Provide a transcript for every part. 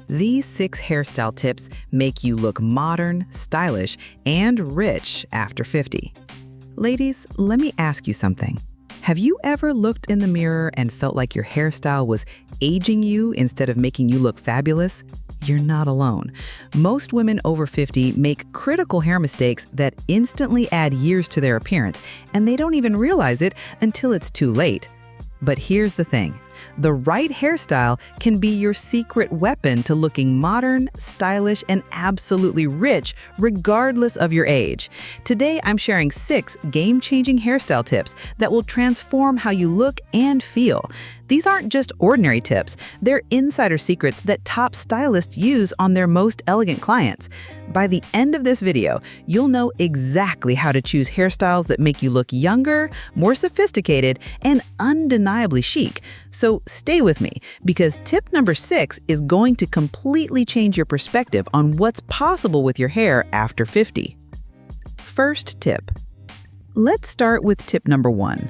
These 6 hairstyle tips make you look modern, stylish, and rich after 50. Ladies, let me ask you something. Have you ever looked in the mirror and felt like your hairstyle was aging you instead of making you look fabulous? You're not alone. Most women over 50 make critical hair mistakes that instantly add years to their appearance, and they don't even realize it until it's too late. But here's the thing. The right hairstyle can be your secret weapon to looking modern, stylish, and absolutely rich, regardless of your age. Today, I'm sharing 6 game-changing hairstyle tips that will transform how you look and feel. These aren't just ordinary tips. They're insider secrets that top stylists use on their most elegant clients. By the end of this video, you'll know exactly how to choose hairstyles that make you look younger, more sophisticated, and undeniably chic. So stay with me, because tip number 6 is going to completely change your perspective on what's possible with your hair after 50. First tip. Let's start with tip number 1.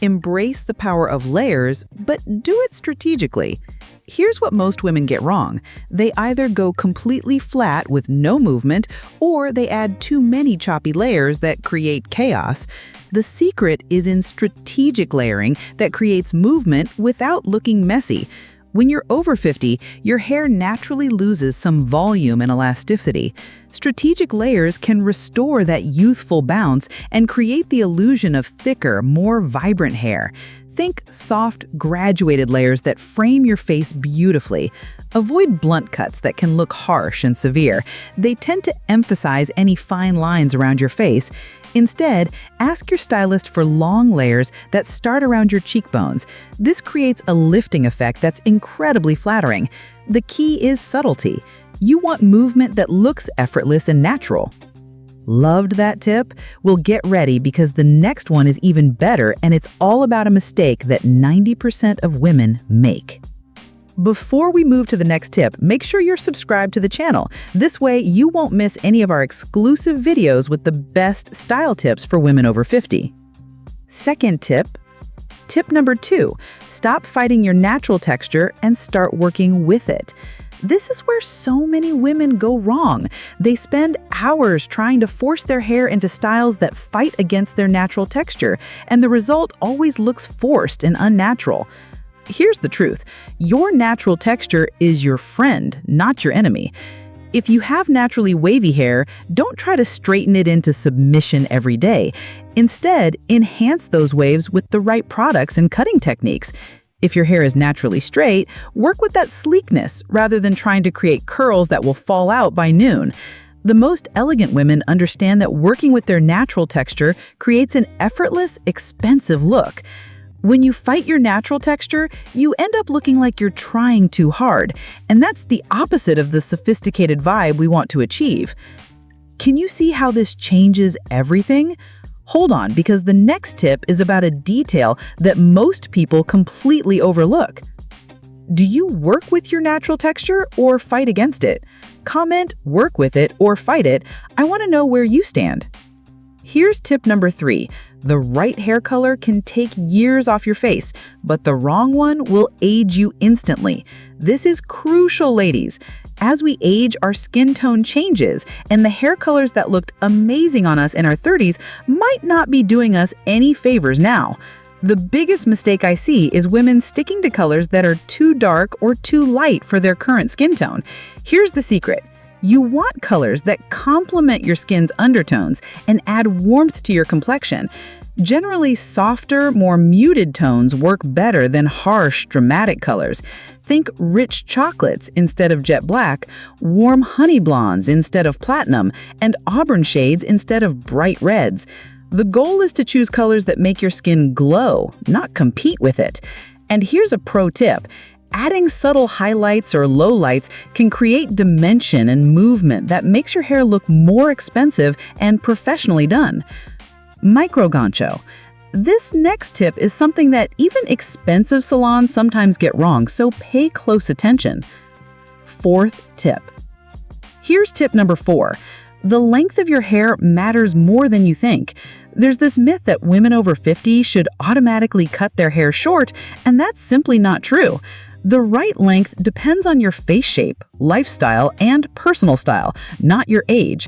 Embrace the power of layers, but do it strategically. Here's what most women get wrong. They either go completely flat with no movement, or they add too many choppy layers that create chaos. The secret is in strategic layering that creates movement without looking messy. When you're over 50, your hair naturally loses some volume and elasticity. Strategic layers can restore that youthful bounce and create the illusion of thicker, more vibrant hair. Think soft, graduated layers that frame your face beautifully. Avoid blunt cuts that can look harsh and severe. They tend to emphasize any fine lines around your face. Instead, ask your stylist for long layers that start around your cheekbones. This creates a lifting effect that's incredibly flattering. The key is subtlety. You want movement that looks effortless and natural. Loved that tip? Well, get ready, because the next one is even better, and it's all about a mistake that 90% of women make. Before we move to the next tip, make sure you're subscribed to the channel. This way, you won't miss any of our exclusive videos with the best style tips for women over 50. Second tip. Tip number 2. Stop fighting your natural texture and start working with it. This is where so many women go wrong. They spend hours trying to force their hair into styles that fight against their natural texture, and the result always looks forced and unnatural. Here's the truth. Your natural texture is your friend, not your enemy. If you have naturally wavy hair, don't try to straighten it into submission every day. Instead, enhance those waves with the right products and cutting techniques. If your hair is naturally straight, work with that sleekness rather than trying to create curls that will fall out by noon. The most elegant women understand that working with their natural texture creates an effortless, expensive look. When you fight your natural texture, you end up looking like you're trying too hard, and that's the opposite of the sophisticated vibe we want to achieve. Can you see how this changes everything? Hold on, because the next tip is about a detail that most people completely overlook. Do you work with your natural texture or fight against it? Comment, work with it, or fight it. I want to know where you stand. Here's tip number 3. The right hair color can take years off your face, but the wrong one will age you instantly. This is crucial, ladies. As we age, our skin tone changes, and the hair colors that looked amazing on us in our 30s might not be doing us any favors now. The biggest mistake I see is women sticking to colors that are too dark or too light for their current skin tone. Here's the secret. You want colors that complement your skin's undertones and add warmth to your complexion. Generally, softer, more muted tones work better than harsh, dramatic colors. Think rich chocolates instead of jet black, warm honey blondes instead of platinum, and auburn shades instead of bright reds. The goal is to choose colors that make your skin glow, not compete with it. And here's a pro tip. Adding subtle highlights or lowlights can create dimension and movement that makes your hair look more expensive and professionally done. Micro gancho. This next tip is something that even expensive salons sometimes get wrong, so pay close attention. Fourth tip. Here's tip number 4. The length of your hair matters more than you think. There's this myth that women over 50 should automatically cut their hair short, and that's simply not true. The right length depends on your face shape, lifestyle, and personal style, not your age.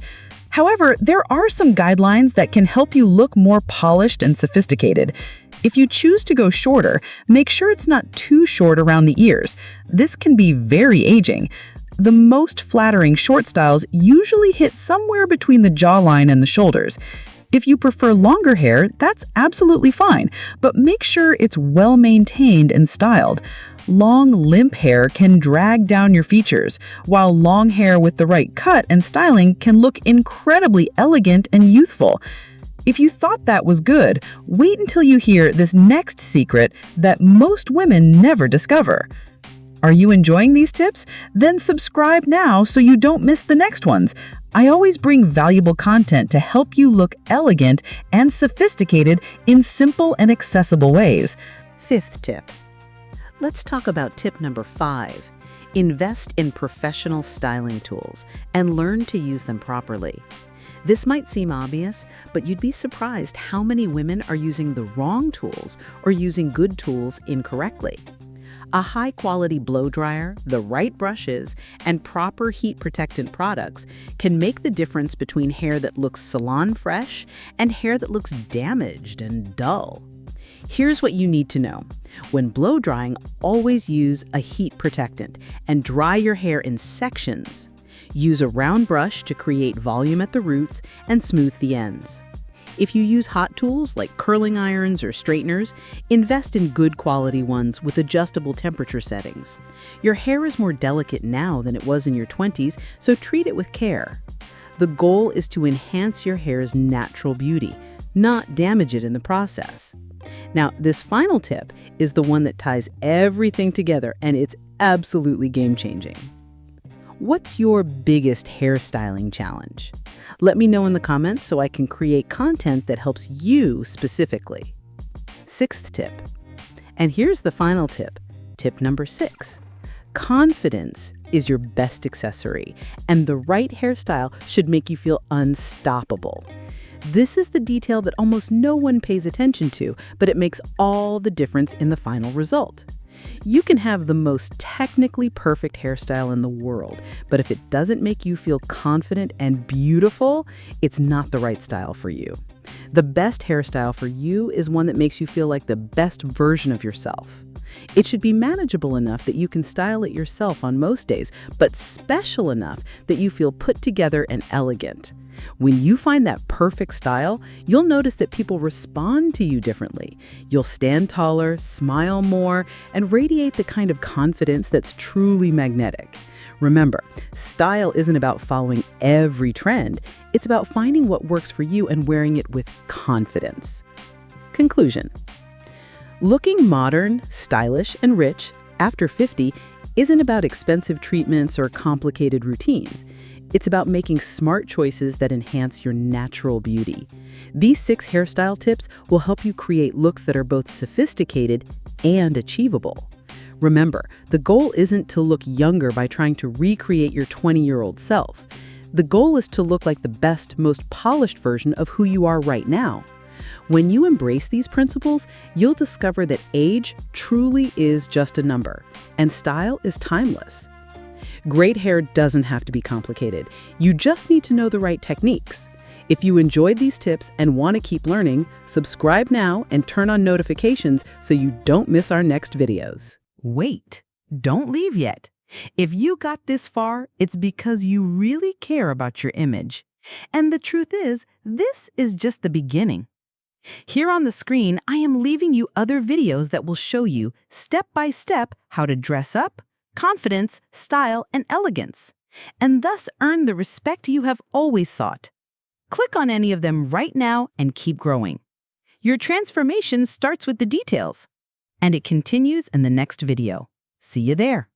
However, there are some guidelines that can help you look more polished and sophisticated. If you choose to go shorter, make sure it's not too short around the ears. This can be very aging. The most flattering short styles usually hit somewhere between the jawline and the shoulders. If you prefer longer hair, that's absolutely fine, but make sure it's well maintained and styled. Long, limp hair can drag down your features, while long hair with the right cut and styling can look incredibly elegant and youthful. If you thought that was good, wait until you hear this next secret that most women never discover. Are you enjoying these tips? Then subscribe now so you don't miss the next ones. I always bring valuable content to help you look elegant and sophisticated in simple and accessible ways. Fifth tip. Let's talk about tip number 5. Invest in professional styling tools and learn to use them properly. This might seem obvious, but you'd be surprised how many women are using the wrong tools or using good tools incorrectly. A high-quality blow dryer, the right brushes, and proper heat protectant products can make the difference between hair that looks salon fresh and hair that looks damaged and dull. Here's what you need to know. When blow drying, always use a heat protectant and dry your hair in sections. Use a round brush to create volume at the roots and smooth the ends. If you use hot tools like curling irons or straighteners, invest in good quality ones with adjustable temperature settings. Your hair is more delicate now than it was in your 20s, so treat it with care. The goal is to enhance your hair's natural beauty, not damage it in the process. Now, this final tip is the one that ties everything together, and it's absolutely game-changing. What's your biggest hairstyling challenge? Let me know in the comments so I can create content that helps you specifically. Sixth tip. And here's the final tip. Tip number 6. Confidence is your best accessory, and the right hairstyle should make you feel unstoppable. This is the detail that almost no one pays attention to, but it makes all the difference in the final result. You can have the most technically perfect hairstyle in the world, but if it doesn't make you feel confident and beautiful, it's not the right style for you. The best hairstyle for you is one that makes you feel like the best version of yourself. It should be manageable enough that you can style it yourself on most days, but special enough that you feel put together and elegant. When you find that perfect style, you'll notice that people respond to you differently. You'll stand taller, smile more, and radiate the kind of confidence that's truly magnetic. Remember, style isn't about following every trend. It's about finding what works for you and wearing it with confidence. Conclusion. Looking modern, stylish, and rich after 50 isn't about expensive treatments or complicated routines. It's about making smart choices that enhance your natural beauty. These 6 hairstyle tips will help you create looks that are both sophisticated and achievable. Remember, the goal isn't to look younger by trying to recreate your 20-year-old self. The goal is to look like the best, most polished version of who you are right now. When you embrace these principles, you'll discover that age truly is just a number, and style is timeless. Great hair doesn't have to be complicated. You just need to know the right techniques. If you enjoyed these tips and want to keep learning, subscribe now and turn on notifications so you don't miss our next videos. Wait, don't leave yet. If you got this far, it's because you really care about your image. And the truth is, this is just the beginning. Here on the screen, I am leaving you other videos that will show you step by step how to dress up, confidence, style, and elegance, and thus earn the respect you have always sought. Click on any of them right now and keep growing. Your transformation starts with the details, and it continues in the next video. See you there.